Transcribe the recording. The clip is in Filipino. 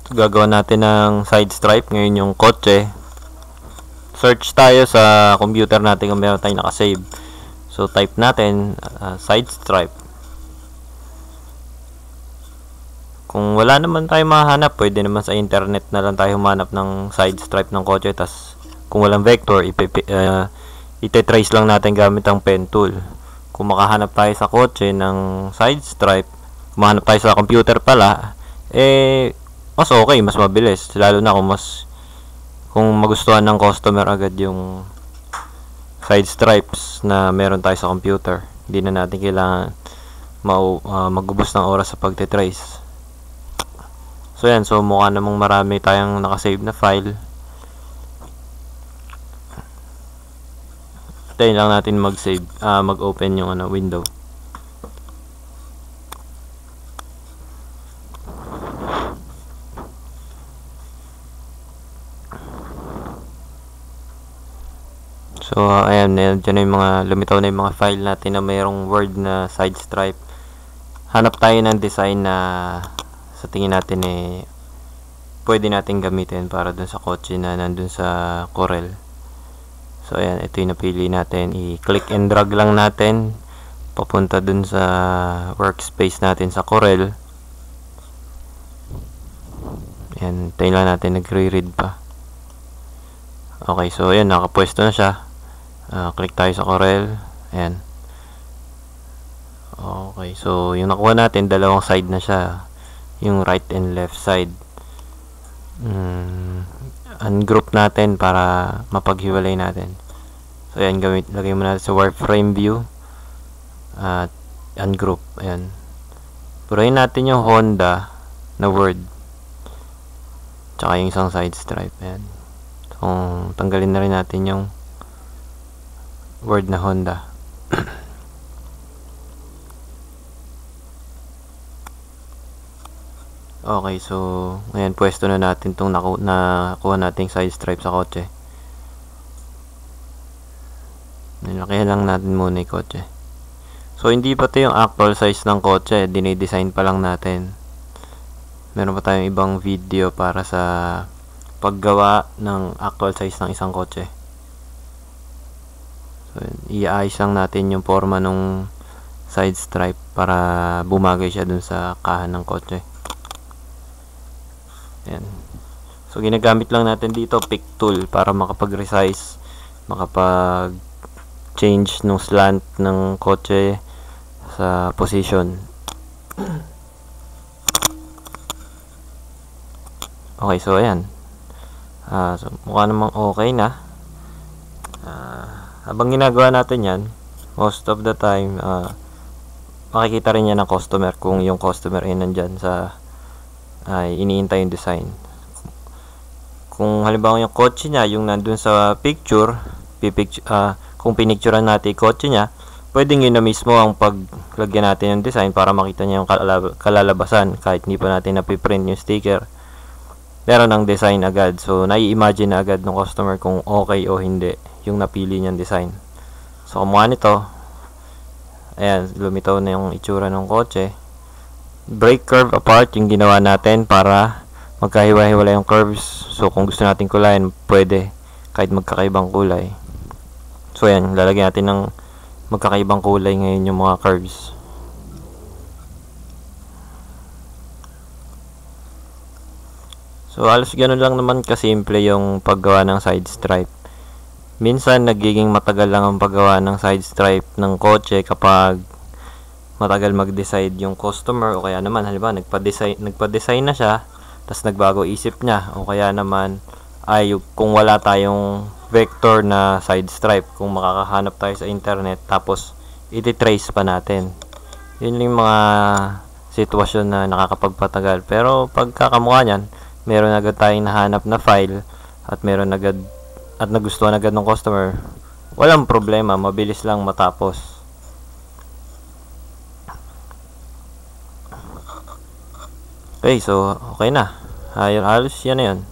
So, gagawa natin ng side stripe. Ngayon yung kotse. Search tayo sa computer natin kung meron tayong nakasave. So, type natin side stripe. Kung wala naman tayo mahanap, pwede naman sa internet na lang tayo humanap ng side stripe ng kotse. Tas, kung walang vector, ite-trace lang natin gamit ang pen tool. Kung makahanap tayo sa kotse ng side stripe, kung mahanap tayo sa computer pala, mas okay, mas mabilis. Lalo na kung magustuhan ng customer agad yung side stripes na meron tayo sa computer. Hindi na natin kailangan magubos ng oras sa pagte-trace. So yan, so mukha namang marami tayong nakasave na file. Tayo lang natin mag-save, mag-open yung window. So ayan, dyan na yung mga lumitaw na yung mga file natin na mayroong word na side stripe. Hanap tayo ng design na sa tingin natin pwede natin gamitin para dun sa kotse na nandun sa Corel. So ayan, ito yung napili natin. I-click and drag lang natin papunta dun sa workspace natin sa Corel. Ayan, tayo lang natin nagre-read pa. Okay, so ayan, nakapwesto na siya. Click tayo sa Corel. Ayan. Okay, so yung nakuha natin, dalawang side na siya. Yung right and left side. Ungroup natin para mapaghiwalay natin. So ayan, lagay mo natin sa wireframe view at ungroup. Ayan, purahin natin yung Honda na word tsaka yung isang side stripe. Ayan, so tanggalin na rin natin yung word na Honda. Okay, so ngayon pwesto na natin itong nakuha nating side stripe sa kotse. Nilakihan lang natin muna yung kotse. So hindi pa ito yung actual size ng kotse, dinidesign pa lang natin. Meron pa tayong ibang video para sa paggawa ng actual size ng isang kotse. So iayos lang natin yung forma ng side stripe para bumagay siya dun sa kahan ng kotse. Ayan. So ginagamit lang natin dito pick tool para makapag-resize, makapag-change ng slant ng kotse sa position. Okay, so ayan. So mukha namang okay na. Habang ginagawa natin yan, most of the time makikita rin yan ng customer kung yung customer ay nandyan ay iniintay yung design. Kung halimbawa yung kotse niya yung nandun sa picture, kung pinicturean natin yung kotse niya, pwedeng yun na mismo ang paglagyan natin yung design para makita niya yung kalalabasan kahit hindi pa natin napiprint yung sticker. Meron ng design agad, so nai-imagine na agad ng customer kung okay o hindi yung napili niyang design. So kumuha nito, ayan, lumitaw na yung itsura ng kotse. Break curve apart yung ginawa natin para magkahiwa-hiwalay yung curves. So kung gusto natin kulayan, pwede kahit magkakaibang kulay. So ayan, lalagyan natin ng magkakaibang kulay ngayon yung mga curves. So halos ganun lang naman kasimple yung paggawa ng side stripe. Minsan nagiging matagal lang ang paggawa ng side stripe ng kotse kapag matagal mag-decide yung customer, o kaya naman halimbawa nagpa-design na siya tapos nagbago isip niya, o kaya naman ay kung wala tayong vector na side stripe, kung makakahanap tayo sa internet tapos iti-trace pa natin. Yun yung mga sitwasyon na nakakapagpatagal. Pero pagkakamukha niyan, meron agad tayong nahanap na file at meron agad at nagustuhan agad ng customer, walang problema, mabilis lang matapos. Okay, so okay na. Halos yan na yun.